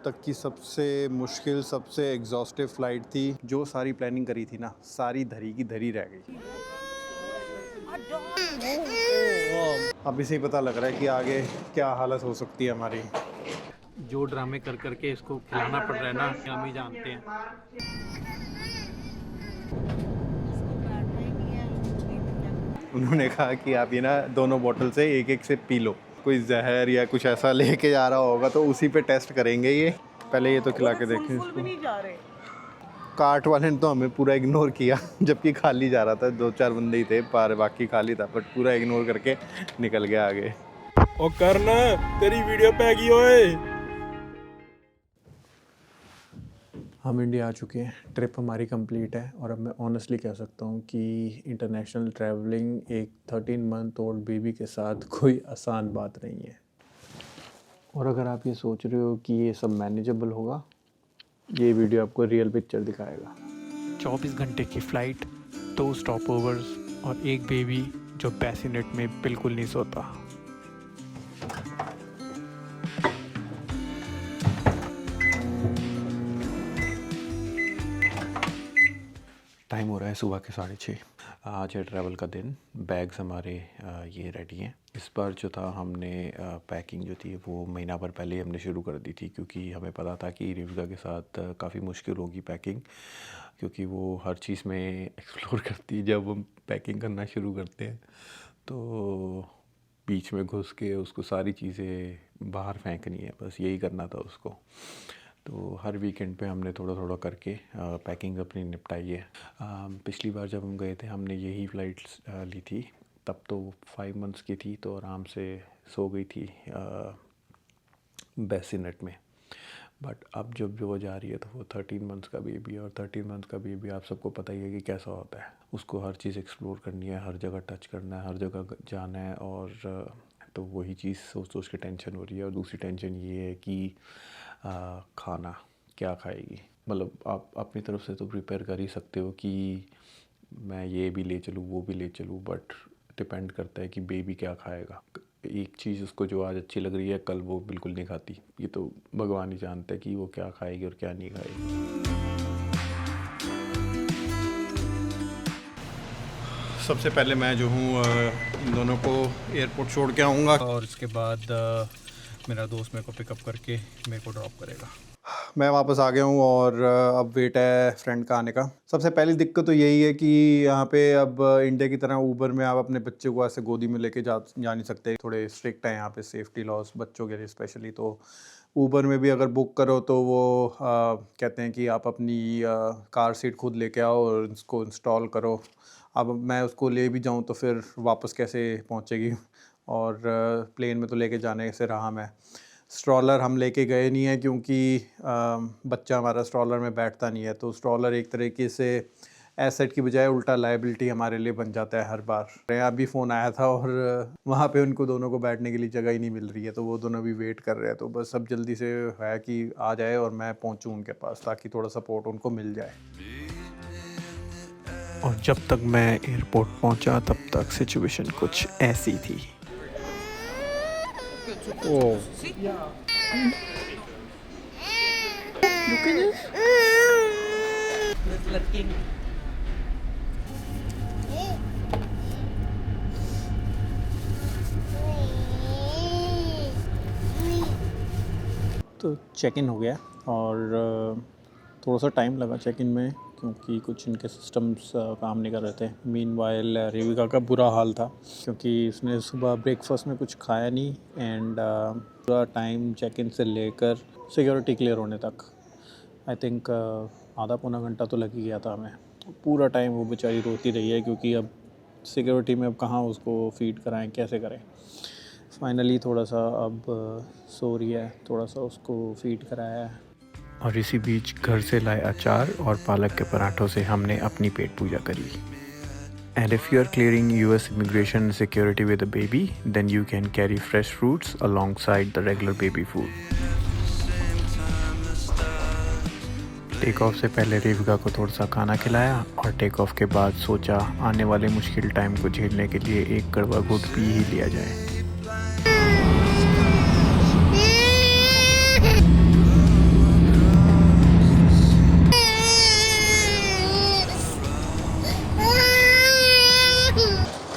तक की सबसे मुश्किल, सबसे एग्जॉस्टिव फ़्लाइट थी। जो सारी प्लानिंग करी थी ना, सारी धरी की धरी रह गई। अब इसे ही पता लग रहा है कि आगे क्या हालत हो सकती है हमारी। जो ड्रामे कर करके इसको खिलाना पड़ रहा है ना, हम ही जानते हैं। उन्होंने कहा कि आप ये ना दोनों बोतल से एक एक से पी लो। कोई जहर या कुछ ऐसा लेके जा रहा होगा तो उसी पे टेस्ट करेंगे ये। पहले ये तो खिला के देखें इसको। कार्ट वाले ने तो हमें पूरा इग्नोर किया, जबकि खाली जा रहा था। 2-4 बंदे ही थे, पर बाकी खाली था, बट पूरा इग्नोर करके निकल गया आगे। ओ करना, तेरी वीडियो पे गई ओए। हम इंडिया आ चुके हैं, ट्रिप हमारी कंप्लीट है और अब मैं ऑनेस्टली कह सकता हूँ कि इंटरनेशनल ट्रैवलिंग एक 13 मंथ ओल्ड बेबी के साथ कोई आसान बात नहीं है। और अगर आप ये सोच रहे हो कि ये सब मैनेजेबल होगा, ये वीडियो आपको रियल पिक्चर दिखाएगा। 24 घंटे की फ़्लाइट, 2 स्टॉप ओवर्स और एक बेबी जो बैसिनेट में बिल्कुल नहीं सोता। टाइम हो रहा है सुबह के 6:30। आज है ट्रैवल का दिन। बैग्स हमारे ये रेडी हैं। इस बार जो था हमने पैकिंग जो थी वो महीना भर पहले ही हमने शुरू कर दी थी, क्योंकि हमें पता था कि रिविका के साथ काफ़ी मुश्किल होगी पैकिंग, क्योंकि वो हर चीज़ में एक्सप्लोर करती है। जब हम पैकिंग करना शुरू करते हैं तो बीच में घुस के उसको सारी चीज़ें बाहर फेंकनी है, बस यही करना था उसको। तो हर वीकेंड पे हमने थोड़ा थोड़ा करके पैकिंग अपनी निपटाई है। पिछली बार जब हम गए थे हमने यही फ़्लाइट्स ली थी, तब तो 5 मंथ्स की थी, तो आराम से सो गई थी बैसिनेट में। बट अब जब वो जा रही है तो वो 13 मंथ्स का बेबी है, और 13 मंथ्स का बेबी आप सबको पता ही है कि कैसा होता है। उसको हर चीज़ एक्सप्लोर करनी है, हर जगह टच करना है, हर जगह जाना है। और तो वही चीज़ सोच सोच के टेंशन हो रही है। और दूसरी टेंशन ये है कि खाना क्या खाएगी। मतलब आप अपनी तरफ से तो प्रिपेयर कर ही सकते हो कि मैं ये भी ले चलूँ वो भी ले चलूँ, बट डिपेंड करता है कि बेबी क्या खाएगा। एक चीज़ उसको जो आज अच्छी लग रही है कल वो बिल्कुल नहीं खाती। ये तो भगवान ही जानता है कि वो क्या खाएगी और क्या नहीं खाएगी। सबसे पहले मैं जो हूँ इन दोनों को एयरपोर्ट छोड़ के आऊँगा, और इसके बाद मेरा दोस्त मेरे को पिकअप करके मेरे को ड्रॉप करेगा। मैं वापस आ गया हूँ और अब वेट है फ्रेंड का आने का। सबसे पहली दिक्कत तो यही है कि यहाँ पे अब इंडिया की तरह ऊबर में आप अपने बच्चे को ऐसे गोदी में लेके जा नहीं सकते। थोड़े स्ट्रिक्ट हैं यहाँ पे सेफ्टी लॉज बच्चों के लिए स्पेशली। तो ऊबर में भी अगर बुक करो तो वो कहते हैं कि आप अपनी कार सीट खुद लेके आओ और इसको इंस्टॉल करो। अब मैं उसको ले भी जाऊँ तो फिर वापस कैसे पहुँचेगी, और प्लेन में तो लेके जाने से रहा मैं। स्ट्रॉलर हम लेके गए नहीं है क्योंकि बच्चा हमारा स्ट्रॉलर में बैठता नहीं है। तो स्ट्रॉलर एक तरीके से एसेट की बजाय उल्टा लायबिलिटी हमारे लिए बन जाता है हर बार। यहाँ भी फ़ोन आया था और वहाँ पे उनको दोनों को बैठने के लिए जगह ही नहीं मिल रही है, तो वो दोनों भी वेट कर रहे हैं। तो बस अब जल्दी से है कि आ जाए और मैं पहुँचूँ उनके पास, ताकि थोड़ा सपोर्ट उनको मिल जाए। और जब तक मैं एयरपोर्ट पहुंचा तब तक सिचुएशन कुछ ऐसी थी। ओह, तो चेक इन हो गया और थोड़ा सा टाइम लगा चेक इन में, क्योंकि कुछ इनके सिस्टम्स काम नहीं कर रहे थे। मीनवाइल रिविका का बुरा हाल था क्योंकि उसने सुबह ब्रेकफास्ट में कुछ खाया नहीं, एंड पूरा टाइम चेक इन से लेकर सिक्योरिटी क्लियर होने तक आई थिंक आधा पौना घंटा तो लग ही गया था हमें। पूरा टाइम वो बेचारी रोती रही है, क्योंकि अब सिक्योरिटी में अब कहाँ उसको फीड कराएं, कैसे करें। फाइनली थोड़ा सा अब सो रही है, थोड़ा सा उसको फीड कराया है। और इसी बीच घर से लाए अचार और पालक के पराठों से हमने अपनी पेट पूजा करी। And if you are clearing US immigration and security with a baby, then you can carry fresh fruits alongside the regular baby food. Take off से पहले रिविका को थोड़ा सा खाना खिलाया, और टेक ऑफ के बाद सोचा आने वाले मुश्किल टाइम को झेलने के लिए एक कड़वा घूंट पी ही लिया जाए।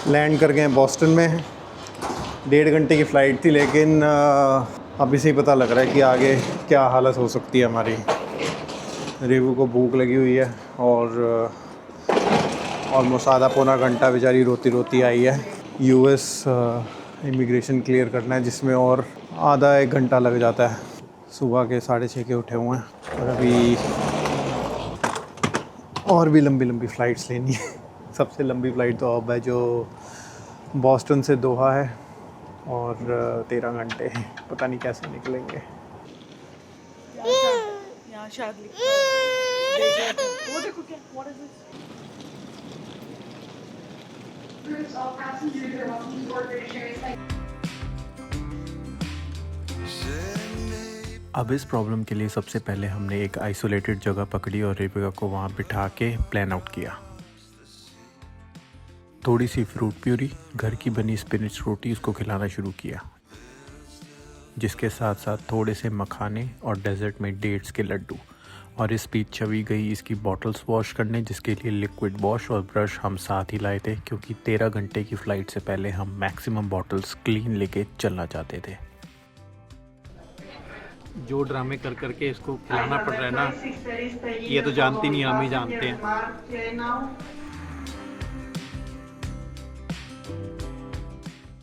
लैंड कर गए हैं बॉस्टन में। 1.5 घंटे की फ़्लाइट थी, लेकिन अभी से ही पता लग रहा है कि आगे क्या हालत हो सकती है हमारी। रिवू को भूख लगी हुई है और ऑलमोस्ट आधा पौना घंटा बेचारी रोती रोती आई है। यूएस इमिग्रेशन क्लियर करना है, जिसमें और आधा 1 घंटा लग जाता है। सुबह के 6:30 के उठे हुए हैं और अभी और भी लंबी लंबी फ़्लाइट्स लेनी है। सबसे लंबी फ़्लाइट तो अब है जो बॉस्टन से दोहा है और 13 घंटे हैं। पता नहीं कैसे निकलेंगे। यहाँ शायद वो देखो क्या, what is this? अब इस प्रॉब्लम के लिए सबसे पहले हमने एक आइसोलेटेड जगह पकड़ी और रेबिका को वहाँ बिठा के प्लान आउट किया। थोड़ी सी फ्रूट प्यूरी, घर की बनी स्पिनिच रोटी उसको खिलाना शुरू किया, जिसके साथ साथ थोड़े से मखाने और डेजर्ट में डेट्स के लड्डू। और इस बीच चवी गई इसकी बॉटल्स वॉश करने, जिसके लिए लिक्विड वॉश और ब्रश हम साथ ही लाए थे, क्योंकि 13 घंटे की फ़्लाइट से पहले हम मैक्सिमम बॉटल्स क्लीन लेके चलना चाहते थे। जो ड्रामे कर करके इसको खिलाना पड़ रहा है ना, ये तो जानती नहीं, हम ही जानते हैं।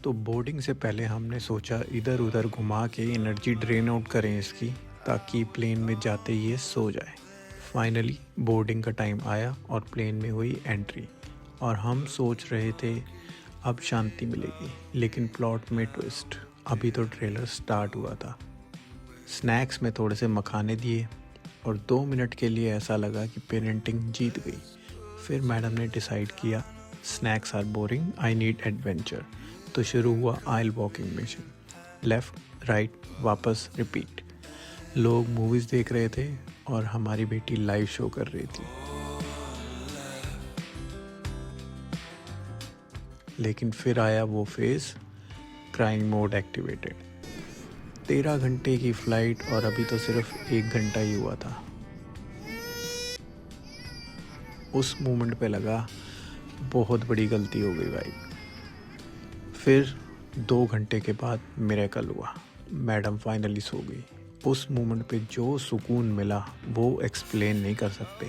तो बोर्डिंग से पहले हमने सोचा इधर उधर घुमा के एनर्जी ड्रेन आउट करें इसकी, ताकि प्लेन में जाते ही ये सो जाए। फाइनली बोर्डिंग का टाइम आया और प्लेन में हुई एंट्री, और हम सोच रहे थे अब शांति मिलेगी, लेकिन प्लॉट में ट्विस्ट। अभी तो ट्रेलर स्टार्ट हुआ था। स्नैक्स में थोड़े से मखाने दिए और 2 मिनट के लिए ऐसा लगा कि पेरेंटिंग जीत गई। फिर मैडम ने डिसाइड किया snacks are boring, I need adventure. तो शुरू हुआ aisle walking mission, left right वापस रिपीट। लोग मूवीज़ देख रहे थे और हमारी बेटी लाइव शो कर रही थी। लेकिन फिर आया वो फेज़, क्राइंग मोड एक्टिवेटेड। 13 घंटे की फ़्लाइट और अभी तो सिर्फ 1 घंटा ही हुआ था। उस मोमेंट पे लगा बहुत बड़ी गलती हो गई भाई। फिर 2 घंटे के बाद मिरेकल हुआ, मैडम फाइनली सो गई। उस मोमेंट पे जो सुकून मिला वो एक्सप्लेन नहीं कर सकते।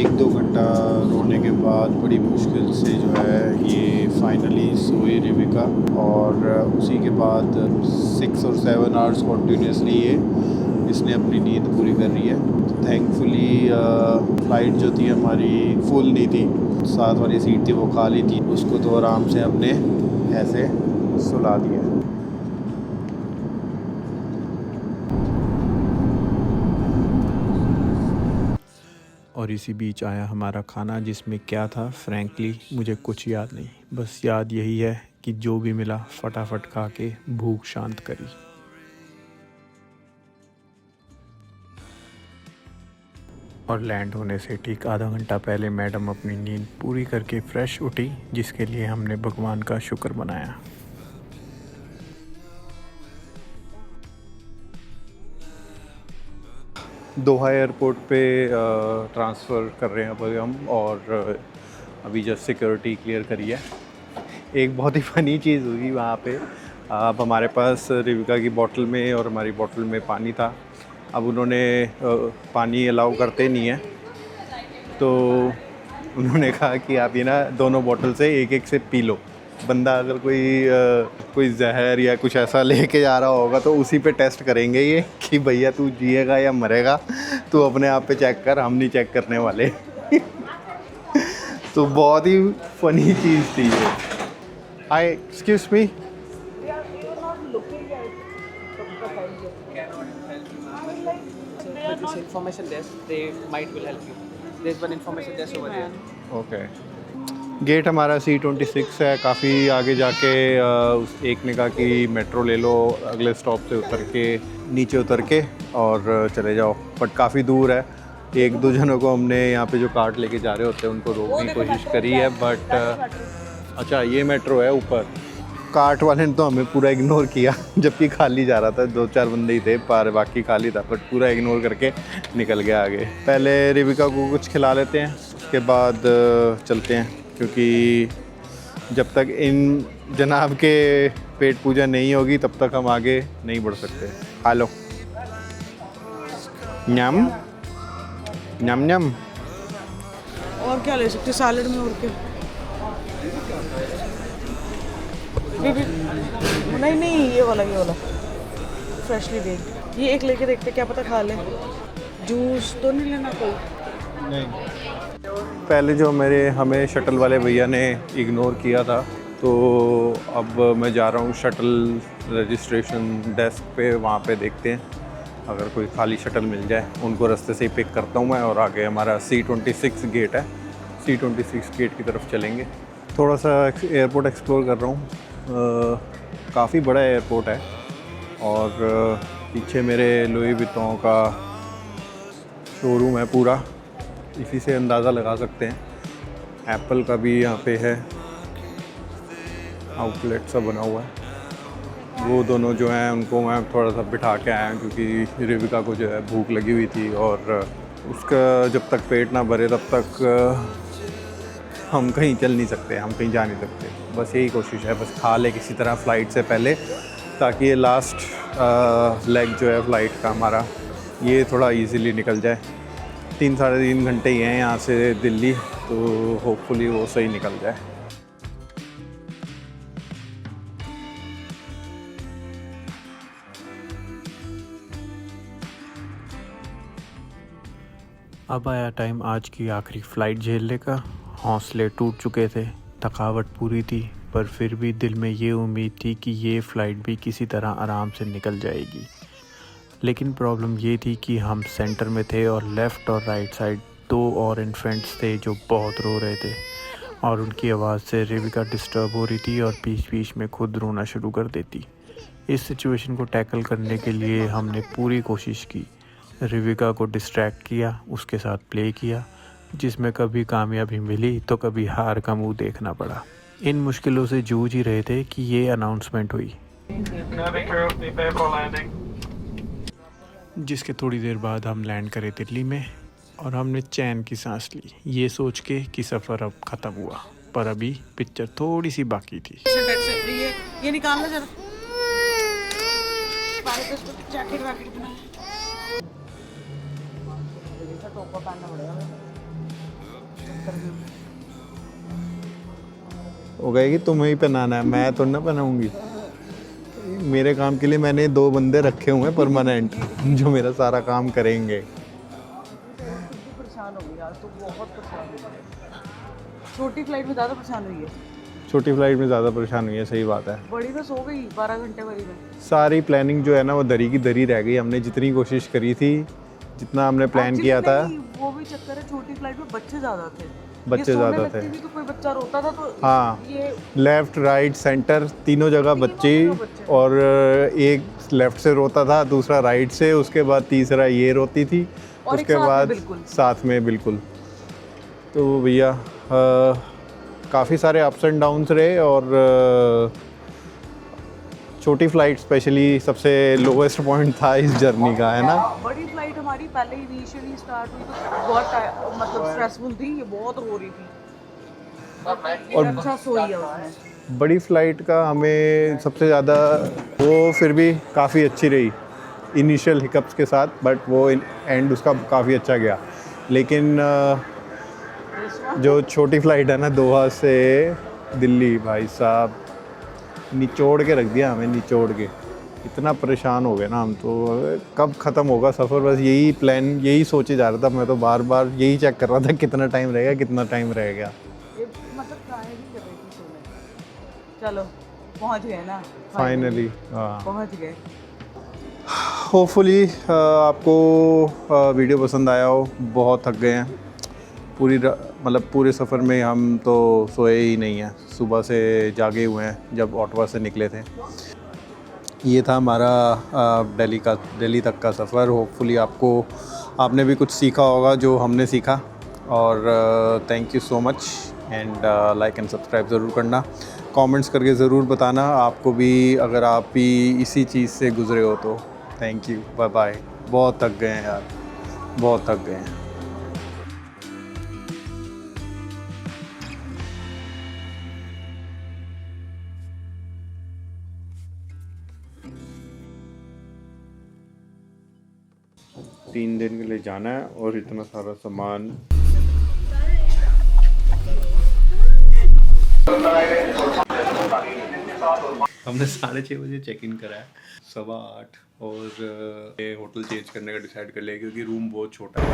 1-2 घंटा रोने के बाद बड़ी मुश्किल से जो है ये फाइनली सोई रेबिका, और उसी के बाद 6 और 7 आवर्स कॉन्टीन्यूसली इसने अपनी नींद पूरी कर रही है। थैंकफुली फ़्लाइट जो थी हमारी फुल नहीं थी, साथ वाली सीट थी वो खाली थी, उसको तो आराम से हमने ऐसे सुला दिया। और इसी बीच आया हमारा खाना, जिसमें क्या था फ्रैंकली मुझे कुछ याद नहीं। बस याद यही है कि जो भी मिला फटाफट खा के भूख शांत करी। और लैंड होने से ठीक आधा घंटा पहले मैडम अपनी नींद पूरी करके फ्रेश उठी, जिसके लिए हमने भगवान का शुक्र मनाया। दोहा एयरपोर्ट पे ट्रांसफ़र कर रहे हैं अभी हम, और अभी जस्ट सिक्योरिटी क्लियर करी है। एक बहुत ही फ़नी चीज़ हुई वहाँ पे। अब हमारे पास रेबिका की बोतल में और हमारी बोतल में पानी था। अब उन्होंने पानी अलाउ करते नहीं है, तो उन्होंने कहा कि आप ये ना दोनों बोतल से एक एक से पी लो। बंदा अगर कोई जहर या कुछ ऐसा लेके जा रहा होगा तो उसी पे टेस्ट करेंगे ये कि भैया तू जिएगा या मरेगा, तू अपने आप पे चेक कर, हम नहीं चेक करने वाले। तो बहुत ही फनी चीज़ थी ये। Hi, excuse me. This information desk, they might will help you. There's one information desk over there. Okay, gate हमारा C26 है। काफ़ी आगे जाके एक ने कहा कि मेट्रो ले लो, अगले स्टॉप से उतर के नीचे उतर के और चले जाओ, बट काफ़ी दूर है। 1-2 जनों को हमने यहाँ पे जो कार्ट लेके जा रहे होते हैं उनको रोकने की कोशिश करी है, बट अच्छा ये मेट्रो है ऊपर। कार्ट वाले ने तो हमें पूरा इग्नोर किया, जबकि खाली जा रहा था, 2-4 बंदे ही थे, पर बाकी खाली था, बट पूरा इग्नोर करके निकल गया आगे। पहले रेबिका को कुछ खिला लेते हैं, उसके बाद चलते हैं, क्योंकि जब तक इन जनाब के पेट पूजा नहीं होगी तब तक हम आगे नहीं बढ़ सकते। खा लो। न्यम न्यम न्यम। और क्या ले सकते सैलेड में, और क्या? नहीं नहीं, ये वाला फ्रेशली बेक्ड। ये एक लेके देखते, क्या पता खा ले। जूस तो नहीं लेना कोई? नहीं। पहले जो हमें शटल वाले भैया ने इग्नोर किया था, तो अब मैं जा रहा हूँ शटल रजिस्ट्रेशन डेस्क पे, वहाँ पे देखते हैं अगर कोई खाली शटल मिल जाए। उनको रास्ते से ही पिक करता हूँ मैं, और आगे हमारा C26 गेट है, C26 गेट की तरफ चलेंगे। थोड़ा सा एयरपोर्ट एक्सप्लोर कर रहा हूँ। काफ़ी बड़ा एयरपोर्ट है, और पीछे मेरे लुई विटॉन का शोरूम है पूरा, इसी से अंदाज़ा लगा सकते हैं। एप्पल का भी यहाँ पे है, आउटलेट सा बना हुआ है। वो दोनों जो हैं उनको मैं थोड़ा सा बिठा के आया हूँ, क्योंकि रिविका को जो है भूख लगी हुई थी, और उसका जब तक पेट ना भरे तब तक हम कहीं चल नहीं सकते, हम कहीं जा नहीं सकते। बस यही कोशिश है, बस खा ले किसी तरह फ़्लाइट से पहले, ताकि ये लास्ट लेग जो है फ़्लाइट का हमारा, ये थोड़ा इजीली निकल जाए। 3 साढ़े 3 घंटे ही हैं यहाँ से दिल्ली, तो होपफुली वो सही निकल जाए। अब आया टाइम आज की आखिरी फ़्लाइट झेलने का। हौसले टूट चुके थे, थकावट पूरी थी, पर फिर भी दिल में ये उम्मीद थी कि ये फ़्लाइट भी किसी तरह आराम से निकल जाएगी। लेकिन प्रॉब्लम ये थी कि हम सेंटर में थे, और लेफ़्ट और राइट साइड 2 और इन्फेंट्स थे जो बहुत रो रहे थे, और उनकी आवाज़ से रिविका डिस्टर्ब हो रही थी और बीच बीच में खुद रोना शुरू कर देती। इस सिचुएशन को टैकल करने के लिए हमने पूरी कोशिश की। रिविका को डिस्ट्रैक्ट किया, उसके साथ प्ले किया, जिसमें कभी कामयाबी मिली तो कभी हार का मुंह देखना पड़ा। इन मुश्किलों से जूझ ही रहे थे कि ये अनाउंसमेंट हुई, जिसके थोड़ी देर बाद हम लैंड करे दिल्ली में, और हमने चैन की सांस ली, ये सोच के कि सफ़र अब ख़त्म हुआ। पर अभी पिक्चर थोड़ी सी बाकी थी। ये निकालना जरा, जैकेट वैकेट में टोपा पहनना पड़ेगा। हो गया कि तुम्हें ही पहनाना है, मैं तो ना पहनाऊंगी। मेरे काम के लिए मैंने 2 बंदे रखे हुए हैं परमानेंट, जो मेरा सारा काम करेंगे। परेशान हो गई यार, तो बहुत परेशान हो गई। छोटी फ्लाइट में ज़्यादा परेशान हुई है। छोटी फ्लाइट में ज़्यादा परेशान हुई है, सही बात है। बड़ी तो सो गई 12 घंटे वाली में। सारी प्लानिंग जो है ना, वो दरी की दरी रह गई। हमने जितनी कोशिश करी थी, जितना हमने प्लान किया था, वो भी चक्कर है, छोटी फ्लाइट में बच्चे ज़्यादा थे। बच्चे ज़्यादा थे। तो कोई बच्चा रोता था तो हाँ, ये लेफ़्ट राइट सेंटर तीनों जगह बच्चे, और एक लेफ़्ट से रोता था, दूसरा राइट से, उसके बाद तीसरा ये रोती थी, और उसके बाद साथ में बिल्कुल। तो भैया काफ़ी सारे अप्स एंड डाउन्स रहे, और छोटी फ्लाइट स्पेशली सबसे लोवेस्ट पॉइंट था इस जर्नी का, है ना। बड़ी फ्लाइट हमारी पहले इनिशियली स्टार्ट हुई तो बहुत मतलब स्ट्रेसफुल थी, ये बहुत रो रही थी, और अच्छा सोई है उसमें। बड़ी फ़्लाइट का हमें सबसे ज़्यादा, वो फिर भी काफ़ी अच्छी रही इनिशियल हिकअप्स के साथ, बट वो एंड उसका काफ़ी अच्छा गया। लेकिन जो छोटी फ़्लाइट है ना, दोहा से दिल्ली, भाई साहब निचोड़ के रख दिया हमें, निचोड़ के। इतना परेशान हो गए ना हम, तो कब ख़त्म होगा सफ़र, बस यही प्लान, यही सोचे जा रहा था। मैं तो बार बार यही चेक कर रहा था कितना टाइम रहेगा, कितना टाइम रहेगा। मतलब ट्राई भी कर रही थी सोने। चलो पहुंच गए ना फाइनली, हाँ पहुंच गए। होपफुली आपको वीडियो पसंद आया हो। बहुत थक गए हैं मतलब पूरे सफ़र में हम तो सोए ही नहीं हैं, सुबह से जागे हुए हैं जब ऑटवा से निकले थे। ये था हमारा दिल्ली तक का सफ़र। होपफुली आपने भी कुछ सीखा होगा जो हमने सीखा, और thank you so much. And like and subscribe ज़रूर करना, कमेंट्स करके ज़रूर बताना आपको भी, अगर आप भी इसी चीज़ से गुज़रे हो तो। Thank you, bye bye. बहुत थक गए हैं यार, बहुत थक गए हैं। 3 दिन के लिए जाना है और इतना सारा सामान। हमने 6:30 बजे चेक इन करा है, 8:15 और होटल चेंज करने का डिसाइड कर लिया क्योंकि रूम बहुत छोटा है।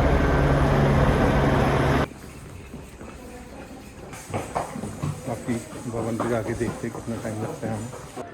बाकी भवन पे जाके देखते कितना टाइम लगता है हमें।